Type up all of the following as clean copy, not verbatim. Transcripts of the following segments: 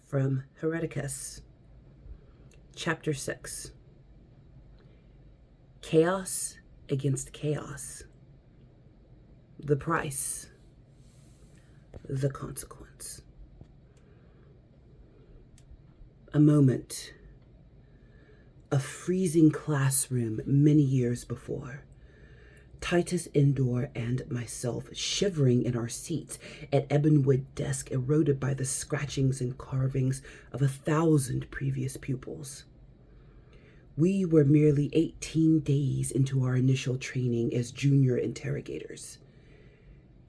from Hereticus, Chapter 6. Chaos against chaos. The price. The consequence. A moment. A freezing classroom many years before. Titus Indoor and myself shivering in our seats at ebonwood desk eroded by the scratchings and carvings of 1,000 previous pupils. We were merely 18 days into our initial training as junior interrogators.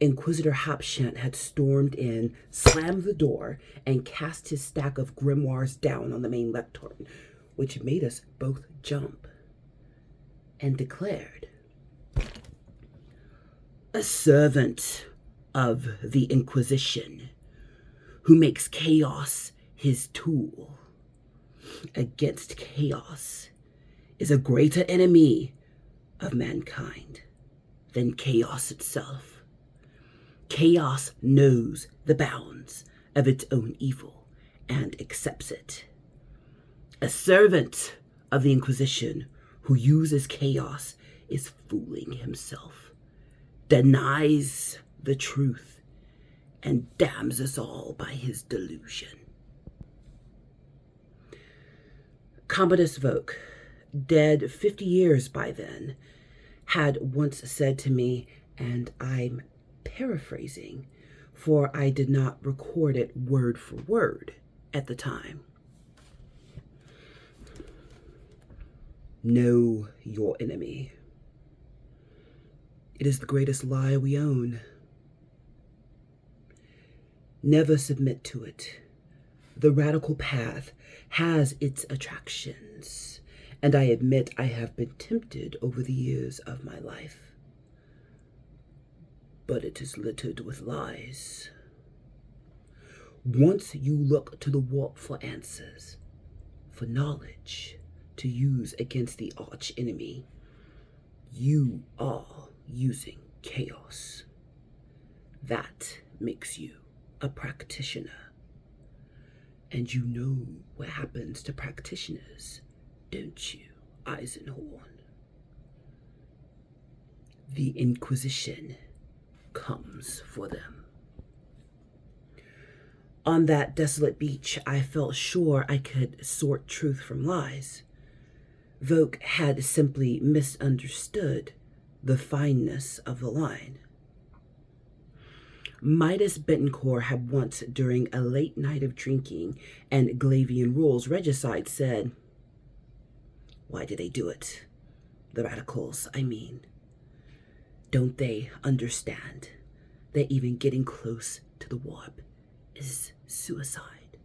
Inquisitor Hapshant had stormed in, slammed the door, and cast his stack of grimoires down on the main lectern, which made us both jump, and declared, "A servant of the Inquisition, who makes chaos his tool against chaos, is a greater enemy of mankind than chaos itself. Chaos knows the bounds of its own evil and accepts it. A servant of the Inquisition who uses chaos is fooling himself, denies the truth, and damns us all by his delusion." Commodus Voke, dead 50 years by then, had once said to me, and I'm paraphrasing, for I did not record it word for word at the time, "Know your enemy. It is the greatest lie we own. Never submit to it. The radical path has its attractions, and I admit I have been tempted over the years of my life. But it is littered with lies. Once you look to the warp for answers, for knowledge to use against the arch enemy, you are using chaos. That makes you a practitioner. And you know what happens to practitioners, don't you, Eisenhorn? The Inquisition comes for them." On that desolate beach, I felt sure I could sort truth from lies. Voke had simply misunderstood the fineness of the line. Midas Betancourt had once, during a late night of drinking and Glavian rules regicide, said, "Why do they do it? The radicals, I mean. Don't they understand that even getting close to the warp is suicide?"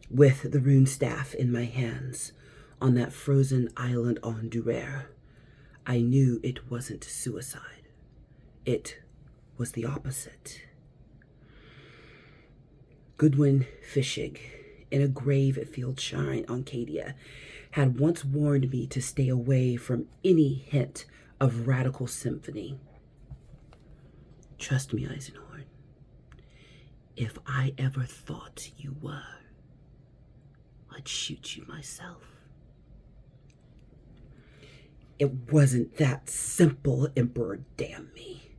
With the rune staff in my hands on that frozen island on Durer, I knew it wasn't suicide. It was the opposite. Goodwin Fishig, in a grave field shrine on Cadia, had once warned me to stay away from any hint of radical symphony. Trust me, Eisenhorn, if I ever thought you were, I'd shoot you myself. It wasn't that simple, Emperor, damn me.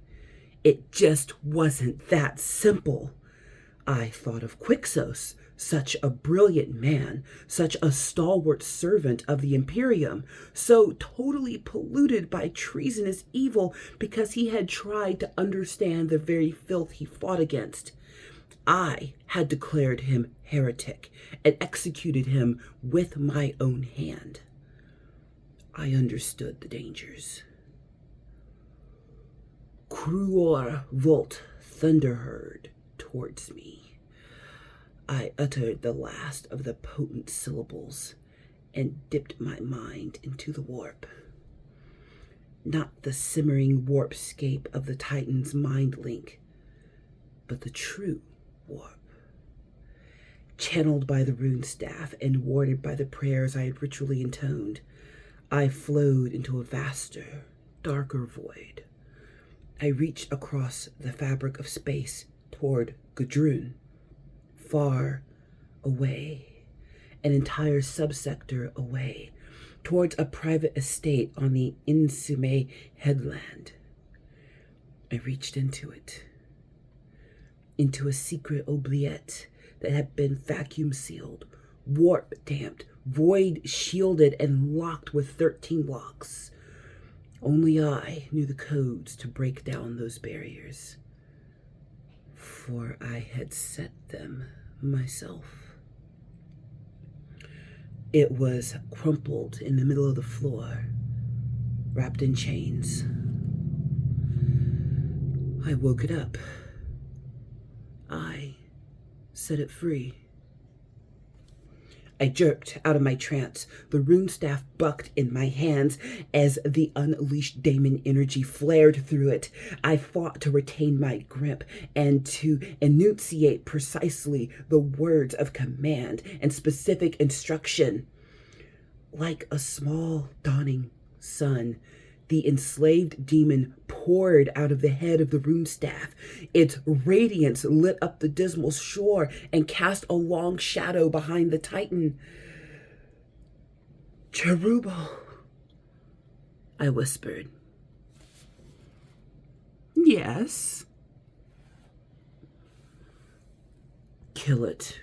It just wasn't that simple. I thought of Quixos, such a brilliant man, such a stalwart servant of the Imperium, so totally polluted by treasonous evil because he had tried to understand the very filth he fought against. I had declared him heretic and executed him with my own hand. I understood the dangers. Cruor Volt thunderheard towards me. I uttered the last of the potent syllables and dipped my mind into the warp. Not the simmering warpscape of the Titan's mind link, but the true warp. Channeled by the rune staff and warded by the prayers I had ritually intoned, I flowed into a vaster, darker void. I reached across the fabric of space toward Gudrun, far away, an entire subsector away, towards a private estate on the Insume headland. I reached into it, into a secret oubliette that had been vacuum sealed, warp damped, void shielded, and locked with 13 locks. Only I knew the codes to break down those barriers, for I had set them myself. It was crumpled in the middle of the floor, wrapped in chains. I woke it up. I set it free. I jerked out of my trance. The rune staff bucked in my hands as the unleashed daemon energy flared through it. I fought to retain my grip and to enunciate precisely the words of command and specific instruction. Like a small dawning sun, the enslaved demon poured out of the head of the rune staff. Its radiance lit up the dismal shore and cast a long shadow behind the Titan. "Cherubal," I whispered. "Yes." "Kill it."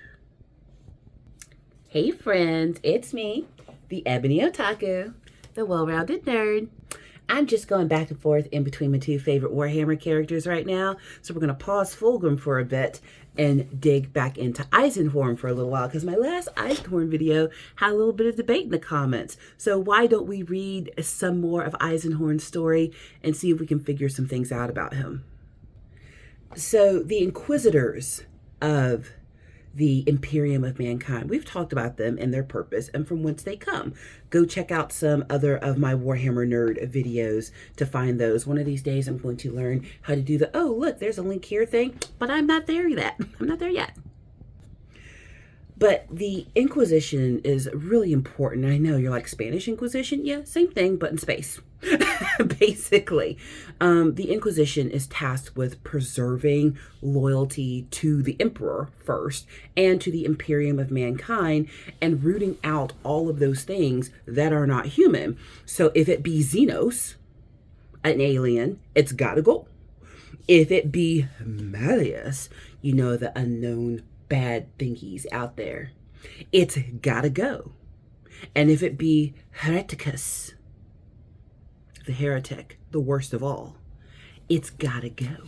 Hey friends, it's me, the Ebony Otaku, the well-rounded nerd. I'm just going back and forth in between my two favorite Warhammer characters right now. So we're going to pause Fulgrim for a bit and dig back into Eisenhorn for a little while, because my last Eisenhorn video had a little bit of debate in the comments. So why don't we read some more of Eisenhorn's story and see if we can figure some things out about him. So the Inquisitors of the Imperium of Mankind. We've talked about them and their purpose and from whence they come. Go check out some other of my Warhammer Nerd videos to find those. One of these days I'm going to learn how to do the, oh look, there's a link here thing, but I'm not there yet. I'm not there yet. But the Inquisition is really important. I know you're like, Spanish Inquisition? Yeah, same thing, but in space. Basically, the Inquisition is tasked with preserving loyalty to the Emperor first and to the Imperium of Mankind and rooting out all of those things that are not human. So if it be Xenos, an alien, it's gotta go. If it be Malleus, you know, the unknown bad thingies out there, it's gotta go. And if it be Hereticus, the heretic, the worst of all, it's gotta go.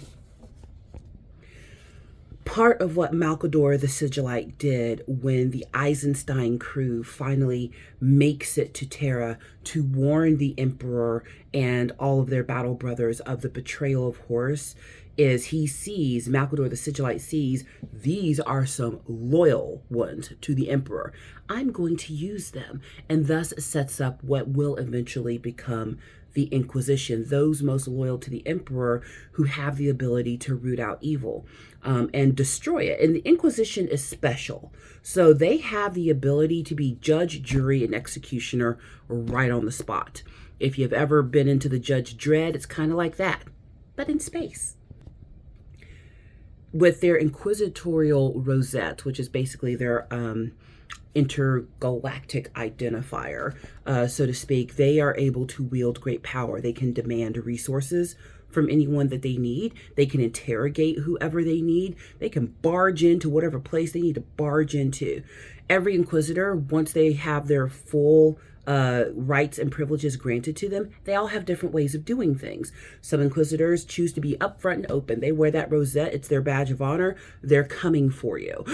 Part of what Malcador the Sigillite did when the Eisenstein crew finally makes it to Terra to warn the Emperor and all of their battle brothers of the betrayal of Horus is he sees, Malcador the Sigillite sees, these are some loyal ones to the Emperor. I'm going to use them, and thus sets up what will eventually become the Inquisition, those most loyal to the Emperor who have the ability to root out evil and destroy it. And the Inquisition is special. So they have the ability to be judge, jury, and executioner right on the spot. If you've ever been into the Judge Dredd, it's kind of like that, but in space. With their inquisitorial rosette, which is basically their intergalactic identifier, so to speak, they are able to wield great power. They can demand resources from anyone that they need. They can interrogate whoever they need. They can barge into whatever place they need to barge into. Every Inquisitor, once they have their full rights and privileges granted to them, they all have different ways of doing things. Some Inquisitors choose to be upfront and open. They wear that rosette. It's their badge of honor. They're coming for you.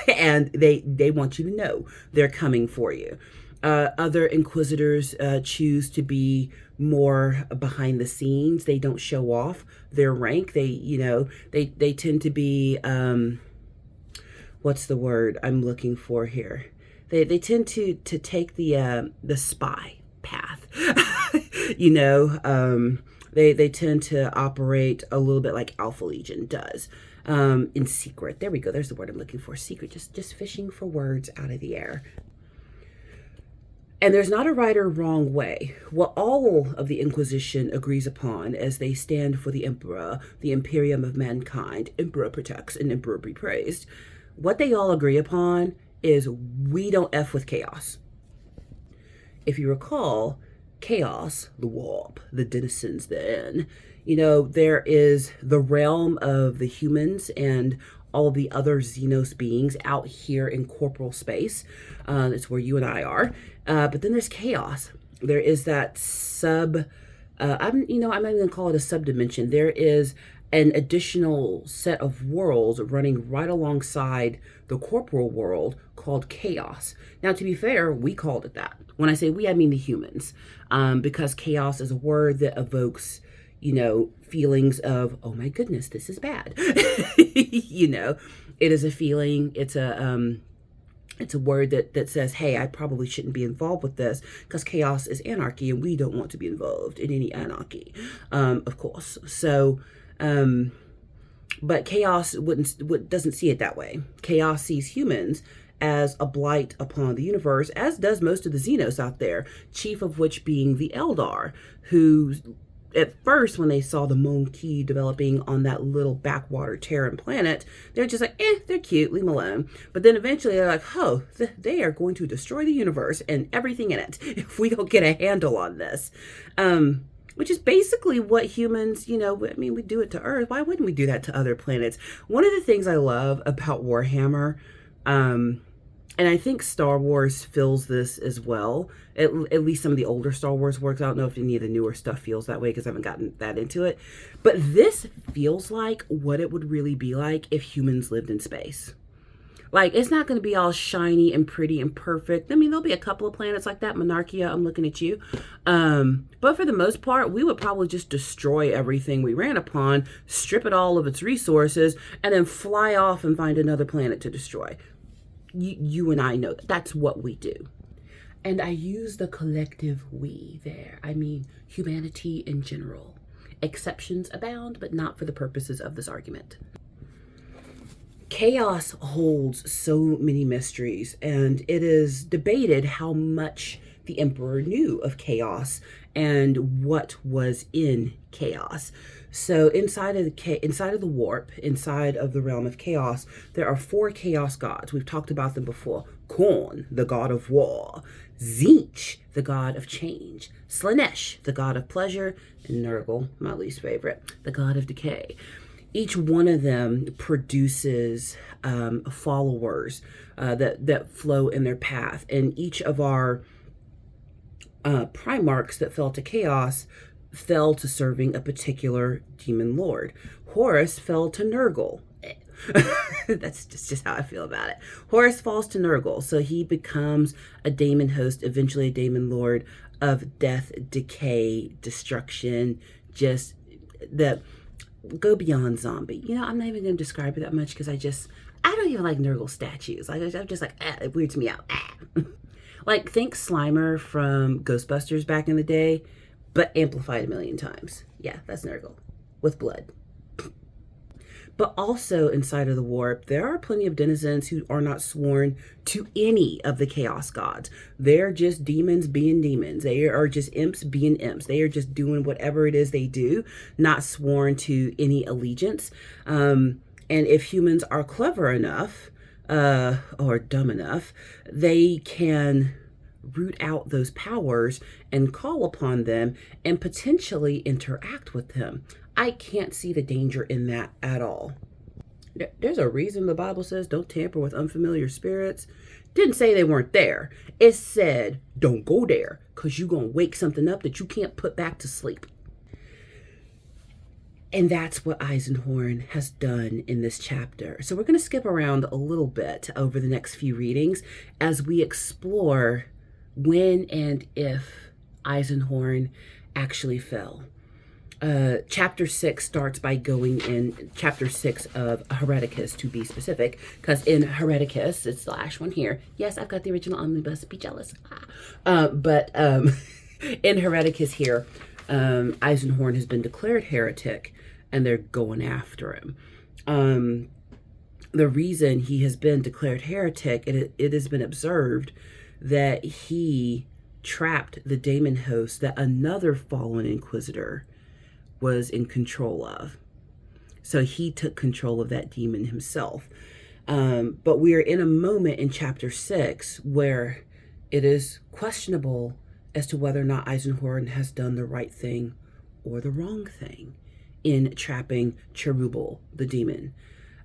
And they want you to know they're coming for you. Other Inquisitors choose to be more behind the scenes. They don't show off their rank. They tend to be, what's the word I'm looking for here? They tend to take the spy path. They tend to operate a little bit like Alpha Legion does, in secret. There we go. There's the word I'm looking for. Secret. Just fishing for words out of the air. And there's not a right or wrong way. What all of the Inquisition agrees upon as they stand for the Emperor, the Imperium of Mankind, Emperor protects and Emperor be praised. what they all agree upon is we don't F with chaos. If you recall, chaos, the warp, the denizens therein, there is the realm of the humans and all the other Xenos beings out here in corporal space. That's where you and I are. But then there's chaos. There is that I'm not even going to call it a subdimension. There is an additional set of worlds running right alongside the corporal world called chaos. Now, to be fair, we called it that. When I say we, I mean the humans, because chaos is a word that evokes, feelings of, oh my goodness, this is bad. It is a feeling. It's a word that says, hey, I probably shouldn't be involved with this because chaos is anarchy and we don't want to be involved in any anarchy, of course. So, but chaos doesn't see it that way. Chaos sees humans as a blight upon the universe, as does most of the Xenos out there, chief of which being the Eldar, who at first, when they saw the Monkey developing on that little backwater Terran planet, they're just like, they're cute, leave them alone. But then eventually they're like, oh, they are going to destroy the universe and everything in it if we don't get a handle on this. Which is basically what humans, we do it to Earth. Why wouldn't we do that to other planets? One of the things I love about Warhammer, and I think Star Wars feels this as well. At least some of the older Star Wars works. I don't know if any of the newer stuff feels that way because I haven't gotten that into it. But this feels like what it would really be like if humans lived in space. Like, it's not going to be all shiny and pretty and perfect. I mean, there'll be a couple of planets like that. Monarchia, I'm looking at you. But for the most part, we would probably just destroy everything we ran upon, strip it all of its resources, and then fly off and find another planet to destroy. You and I know that. That's what we do. And I use the collective we there. I mean humanity in general. Exceptions abound, but not for the purposes of this argument. Chaos holds so many mysteries, and it is debated how much the Emperor knew of chaos and what was in chaos. So inside of the warp, inside of the realm of chaos, there are 4 chaos gods. We've talked about them before. Khorne, the god of war. Tzeentch, the god of change. Slaanesh, the god of pleasure. And Nurgle, my least favorite, the god of decay. Each one of them produces followers that flow in their path. And each of our Primarchs that fell to chaos fell to serving a particular demon lord. Horus fell to Nurgle. That's just how I feel about it. Horus falls to Nurgle, so he becomes a daemon host, eventually a daemon lord of death, decay, destruction, just the go beyond zombie. I'm not even going to describe it that much because I don't even like Nurgle statues. Like, I'm just like, it weirds me out. Like, think Slimer from Ghostbusters back in the day, but amplified a million times. Yeah, that's Nurgle with blood. But also inside of the warp, there are plenty of denizens who are not sworn to any of the chaos gods. They're just demons being demons. They are just imps being imps. They are just doing whatever it is they do, not sworn to any allegiance. And if humans are clever enough or dumb enough, they can root out those powers and call upon them and potentially interact with them. I can't see the danger in that at all. There's a reason the Bible says don't tamper with unfamiliar spirits. Didn't say they weren't there. It said don't go there because you're going to wake something up that you can't put back to sleep. And that's what Eisenhorn has done in this chapter. So we're going to skip around a little bit over the next few readings as we explore when and if Eisenhorn actually fell. Chapter 6 starts by going in chapter 6 of Hereticus, to be specific, because in Hereticus, it's the last one here. Yes, I've got the original omnibus, be jealous. But in Hereticus here, Eisenhorn has been declared heretic, and they're going after him. The reason he has been declared heretic, it has been observed that he trapped the daemon host that another fallen inquisitor was in control of. So he took control of that demon himself. But we are in a moment in chapter 6 where it is questionable as to whether or not Eisenhorn has done the right thing or the wrong thing in trapping Cherubal, the demon.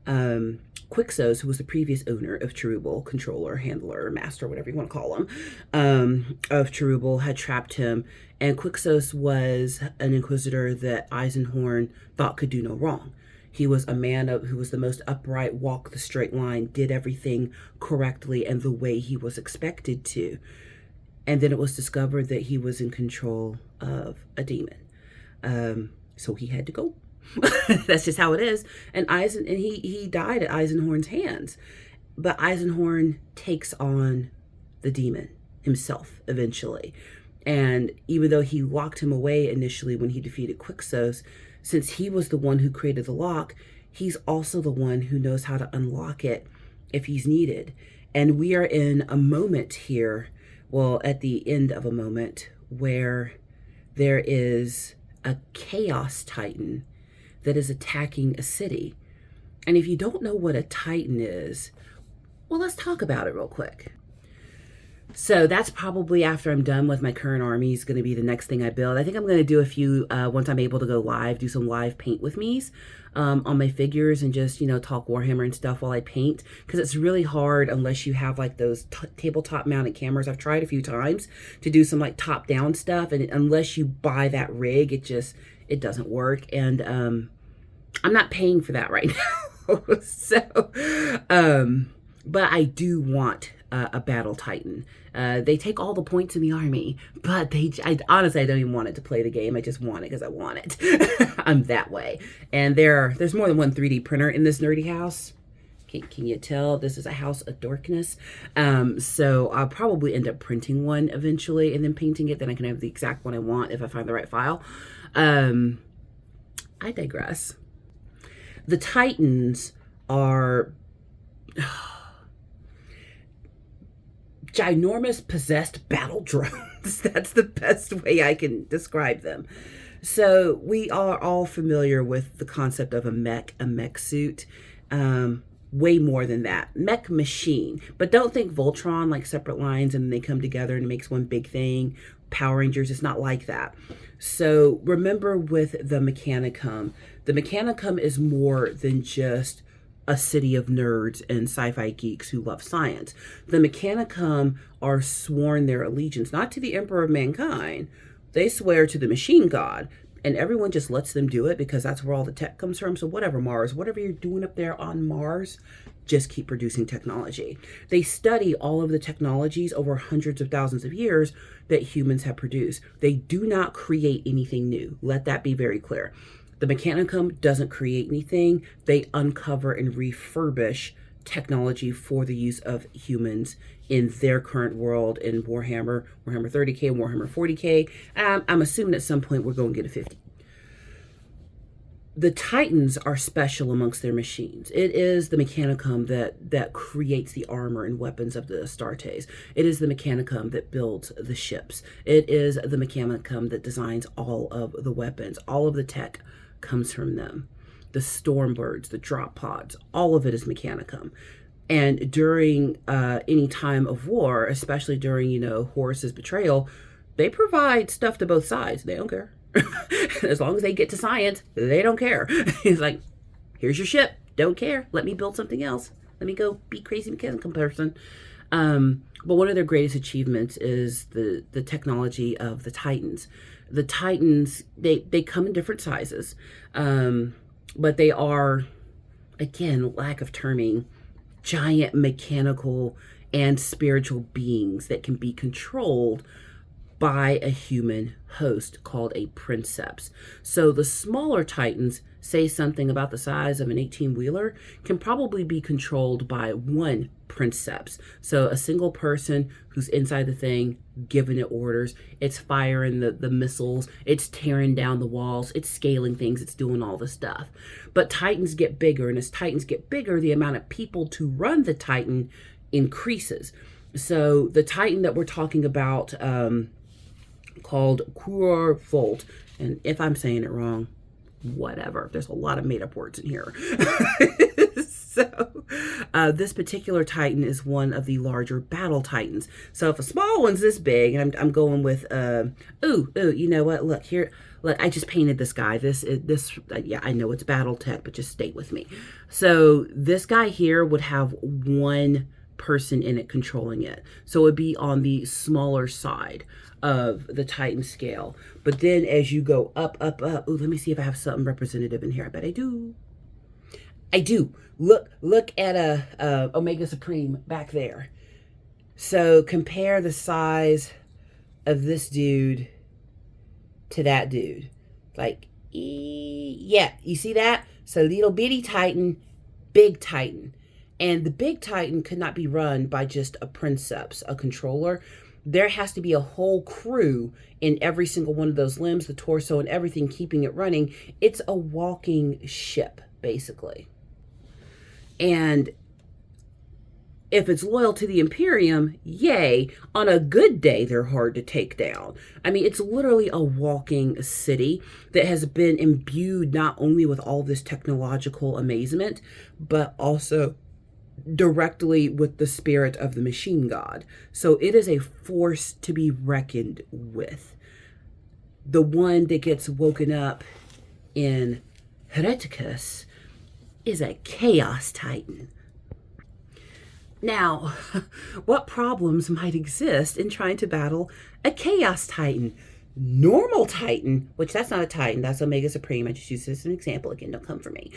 Quixos, who was the previous owner of Cherubal, controller, handler, master, whatever you want to call him, of Cherubal, had trapped him. And Quixos was an inquisitor that Eisenhorn thought could do no wrong. He was a man who was the most upright, walked the straight line, did everything correctly and the way he was expected to. And then it was discovered that he was in control of a demon. So he had to go. That's just how it is. And he died at Eisenhorn's hands. But Eisenhorn takes on the demon himself eventually. And even though he locked him away initially when he defeated Quixos, since he was the one who created the lock, he's also the one who knows how to unlock it if he's needed. And we are in a moment here, well, at the end of a moment, where there is a chaos titan that is attacking a city. And if you don't know what a titan is, well, let's talk about it real quick. So that's probably, after I'm done with my current army, is going to be the next thing I build. I think I'm going to do a few, once I'm able to go live, do some live paint with me's on my figures and just, talk Warhammer and stuff while I paint. Because it's really hard unless you have like those tabletop mounted cameras. I've tried a few times to do some like top down stuff. And unless you buy that rig, it doesn't work. And I'm not paying for that right now. But I do want a battle titan. They take all the points in the army, but honestly, I don't even want it to play the game. I just want it because I want it. I'm that way. And there's more than one 3D printer in this nerdy house. Can you tell this is a house of darkness? So I'll probably end up printing one eventually and then painting it. Then I can have the exact one I want if I find the right file. I digress. The Titans are ginormous possessed battle drones. That's the best way I can describe them. So we are all familiar with the concept of a mech suit. Way more than that. Mech machine. But don't think Voltron like separate lines and they come together and it makes one big thing. Power Rangers, it's not like that. So remember with the Mechanicum is more than just a city of nerds and sci-fi geeks who love science. The Mechanicum are sworn their allegiance, not to the Emperor of Mankind. They swear to the machine god. And everyone just lets them do it because that's where all the tech comes from. So whatever, Mars, whatever you're doing up there on Mars, just keep producing technology. They study all of the technologies over hundreds of thousands of years that humans have produced. They do not create anything new. Let that be very clear. The Mechanicum doesn't create anything. They uncover and refurbish technology for the use of humans in their current world in Warhammer 30K, Warhammer 40K. I'm assuming at some point we're going to get a 50. The Titans are special amongst their machines. It is the Mechanicum that creates the armor and weapons of the Astartes. It is the Mechanicum that builds the ships. It is the Mechanicum that designs all of the weapons. All of the tech comes from them. The Stormbirds, the drop pods, all of it is Mechanicum. And during any time of war, especially during, Horus's betrayal, they provide stuff to both sides. They don't care. As long as they get to science, they don't care. He's like, here's your ship. Don't care. Let me build something else. Let me go be crazy Mechanicum person. But one of their greatest achievements is the technology of the Titans. The Titans, they come in different sizes, but they are, again, lack of terming, giant mechanical and spiritual beings that can be controlled by a human host called a princeps. So the smaller Titans, say something about the size of an 18-wheeler, can probably be controlled by one princeps. So a single person who's inside the thing, giving it orders. It's firing the missiles. It's tearing down the walls. It's scaling things. It's doing all the stuff. But Titans get bigger, and as Titans get bigger, the amount of people to run the Titan increases. So the Titan that we're talking about, called Kuror Volt, and if I'm saying it wrong, whatever. There's a lot of made-up words in here. So this particular Titan is one of the larger battle Titans. So if a small one's this big, and I'm going with, you know what? Look here. Look, I just painted this guy. Yeah, I know it's battle tech, but just stay with me. So this guy here would have one person in it controlling it. So it would be on the smaller side of the Titan scale. But then as you go up, ooh, let me see if I have something representative in here. I bet I do. I do. Look at a Omega Supreme back there. So compare the size of this dude to that dude. Like, yeah, you see that? So little bitty Titan, big Titan. And the big Titan could not be run by just a princeps, a controller. There has to be a whole crew in every single one of those limbs, the torso and everything, keeping it running. It's a walking ship, basically. And if it's loyal to the Imperium, yay. On a good day, they're hard to take down. I mean, it's literally a walking city that has been imbued not only with all this technological amazement, but also directly with the spirit of the machine god. So it is a force to be reckoned with. The one that gets woken up in Hereticus is a Chaos Titan. Now, what problems might exist in trying to battle a Chaos Titan? Normal Titan, which that's not a Titan, that's Omega Supreme. I just use this as an example. Again, don't come for me.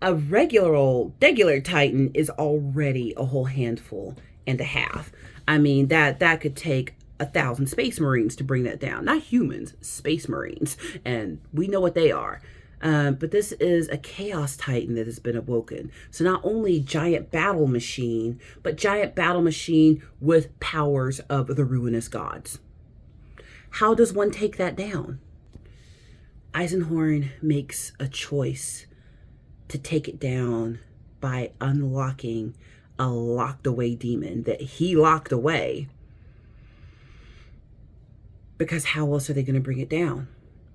A regular Titan is already a whole handful and a half. I mean, that could take 1,000 Space Marines to bring that down. Not humans, Space Marines. And we know what they are. But this is a Chaos Titan that has been awoken. So not only giant battle machine, but giant battle machine with powers of the ruinous gods. How does one take that down? Eisenhorn makes a choice to take it down by unlocking a locked away demon that he locked away. Because how else are they going to bring it down?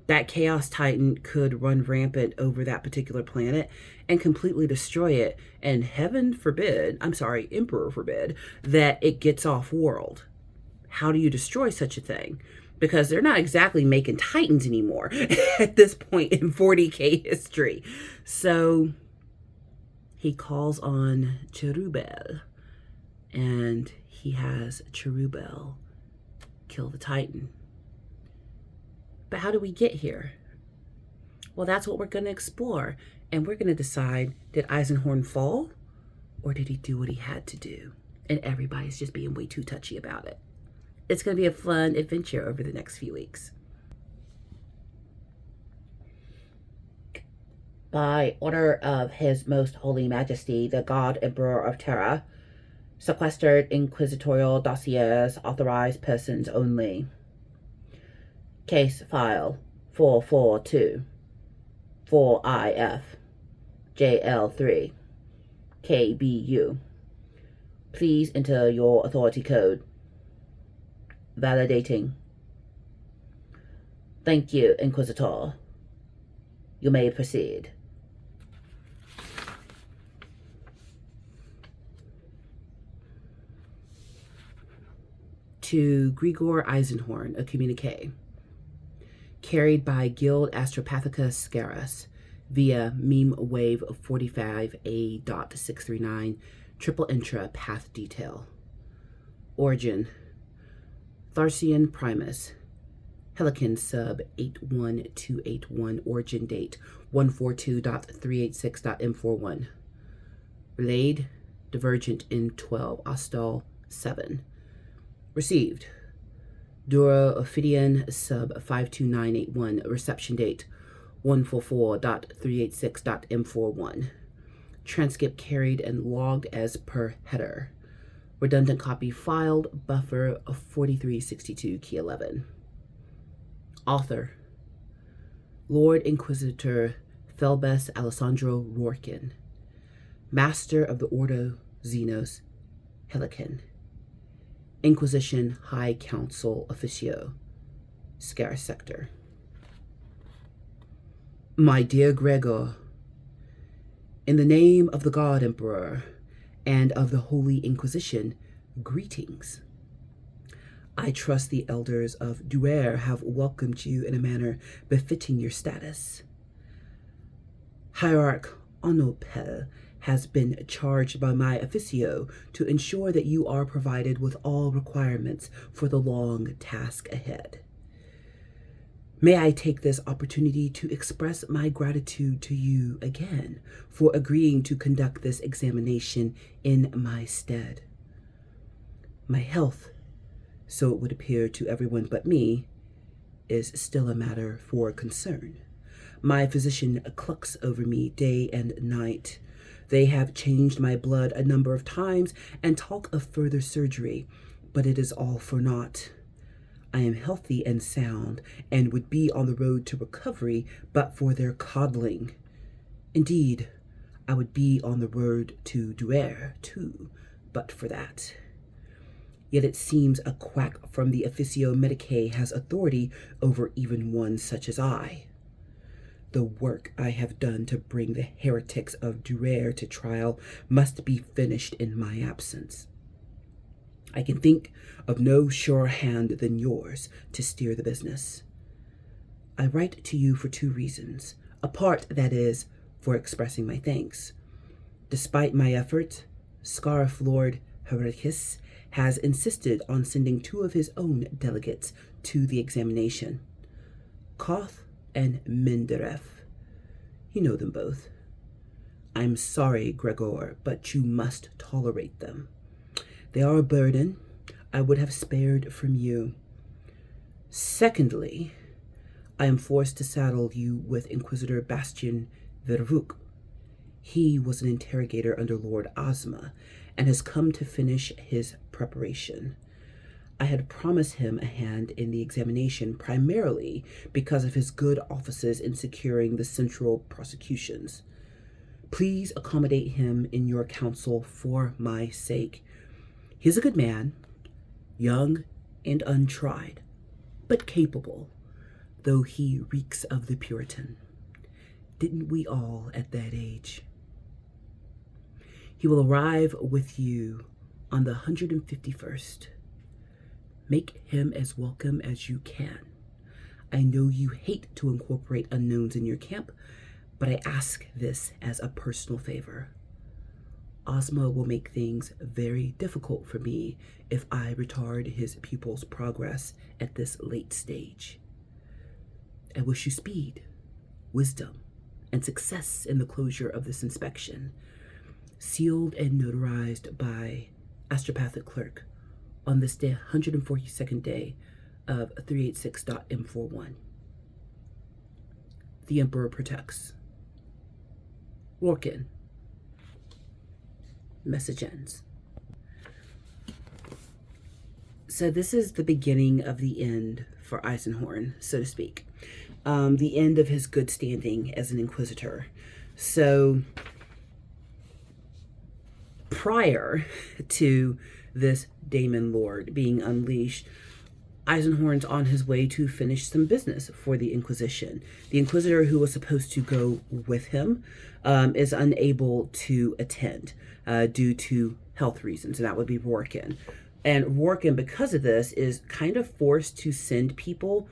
That Chaos Titan could run rampant over that particular planet and completely destroy it. And heaven forbid, Emperor forbid, that it gets off world. How do you destroy such a thing? Because they're not exactly making Titans anymore at this point in 40K history. So he calls on Cherubel, and he has Cherubel kill the Titan. But how do we get here? Well, that's what we're going to explore. And we're going to decide, did Eisenhorn fall? Or did he do what he had to do? And everybody's just being way too touchy about it. It's going to be a fun adventure over the next few weeks. By order of His Most Holy Majesty, the God Emperor of Terra, sequestered inquisitorial dossiers, authorized persons only. Case file 442 4IF JL3 KBU. Please enter your authority code. Validating. Thank you, Inquisitor. You may proceed. To Grigor Eisenhorn, a communique. Carried by Guild Astropathicus Scarus via meme wave 45A.639 triple intra path detail. Origin: Tharsian Primus, Helican sub 81281, origin date 142.386.m41. Relayed Divergent in 12, Ostal 7. Received Dura Ophidian sub 52981, reception date 144.386.m41. Transcript carried and logged as per header. Redundant copy filed, buffer 4362 key 11. Author: Lord Inquisitor Felbes Alessandro Rorkin, Master of the Ordo Xenos Helican, Inquisition High Council Officio, Scarus Sector. My dear Gregor, In the name of the God Emperor and of the Holy Inquisition, greetings. I trust the elders of Duer have welcomed you in a manner befitting your status. Hierarch Onopel has been charged by my officio to ensure that you are provided with all requirements for the long task ahead. May I take this opportunity to express my gratitude to you again for agreeing to conduct this examination in my stead. My health, so it would appear to everyone but me, is still a matter for concern. My physician clucks over me day and night. They have changed my blood a number of times and talk of further surgery, but it is all for naught. I am healthy and sound and would be on the road to recovery but for their coddling. Indeed, I would be on the road to Duer too, but for that. Yet it seems a quack from the Officio Medicae has authority over even one such as I. The work I have done to bring the heretics of Duer to trial must be finished in my absence. I can think of no surer hand than yours to steer the business. I write to you for two reasons. A part, that is, for expressing my thanks. Despite my effort, Scarf Lord Heretic has insisted on sending two of his own delegates to the examination. Koth and Menderef. You know them both. I'm sorry, Gregor, but you must tolerate them. They are a burden I would have spared from you. Secondly, I am forced to saddle you with Inquisitor Bastian Vervuk. He was an interrogator under Lord Ozma and has come to finish his preparation. I had promised him a hand in the examination primarily because of his good offices in securing the central prosecutions. Please accommodate him in your counsel for my sake. He's a good man, young and untried, but capable, though he reeks of the Puritan. Didn't we all at that age? He will arrive with you on the 151st. Make him as welcome as you can. I know you hate to incorporate unknowns in your camp, but I ask this as a personal favor. Ozma will make things very difficult for me if I retard his pupil's progress at this late stage. I wish you speed, wisdom, and success in the closure of this inspection, sealed and notarized by Astropathic Clerk on this day, 142nd day of 386.M41. The Emperor protects. Lorcan. Message ends. So this is the beginning of the end for Eisenhorn, so to speak. The end of his good standing as an Inquisitor. So prior to this Daemon Lord being unleashed, Eisenhorn's on his way to finish some business for the Inquisition. The Inquisitor who was supposed to go with him is unable to attend due to health reasons, and that would be Rorken. And Rorken, because of this, is kind of forced to send people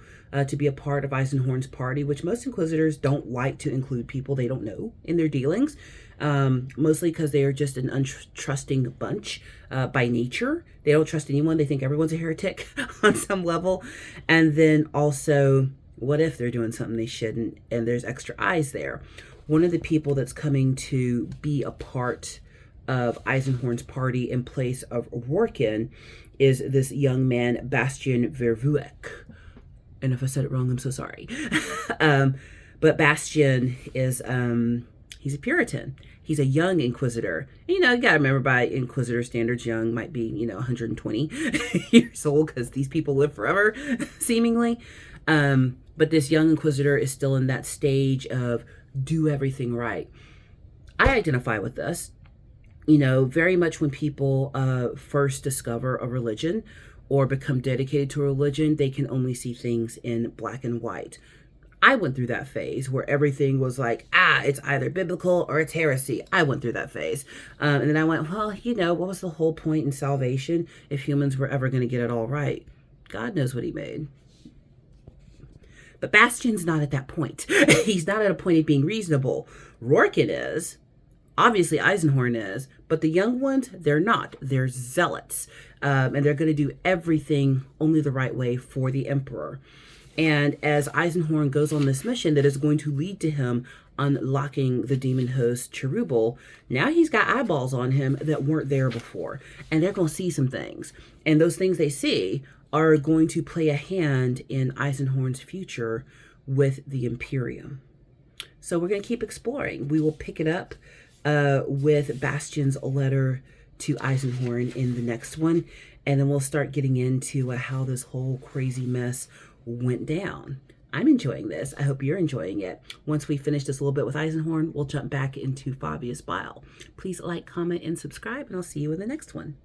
to be a part of Eisenhorn's party, which most Inquisitors don't like to include people they don't know in their dealings, mostly because they are just an untrusting bunch by nature. They don't trust anyone. They think everyone's a heretic on some level. And then also, what if they're doing something they shouldn't and there's extra eyes there? One of the people that's coming to be a part of Eisenhorn's party in place of Rorken is this young man, Bastian Vervuek. And if I said it wrong, I'm so sorry. But Bastian is, he's a Puritan. He's a young Inquisitor. And, you gotta remember, by Inquisitor standards, young might be, 120 years old, because these people live forever, seemingly. But this young Inquisitor is still in that stage of do everything right. I identify with this. Very much when people first discover a religion or become dedicated to a religion, they can only see things in black and white. I went through that phase where everything was like, it's either biblical or it's heresy. I went through that phase. And then I went, well, what was the whole point in salvation if humans were ever going to get it all right? God knows what he made. But Bastian's not at that point. He's not at a point of being reasonable. Rorken is. Obviously, Eisenhorn is. But the young ones, they're not. They're zealots. And they're going to do everything only the right way for the Emperor. And as Eisenhorn goes on this mission that is going to lead to him unlocking the demon host Cherubal, now he's got eyeballs on him that weren't there before. And they're going to see some things. And those things they see are going to play a hand in Eisenhorn's future with the Imperium. So we're going to keep exploring. We will pick it up with Bastian's letter to Eisenhorn in the next one. And then we'll start getting into how this whole crazy mess went down. I'm enjoying this. I hope you're enjoying it. Once we finish this a little bit with Eisenhorn, we'll jump back into Fabius Bile. Please like, comment, and subscribe, and I'll see you in the next one.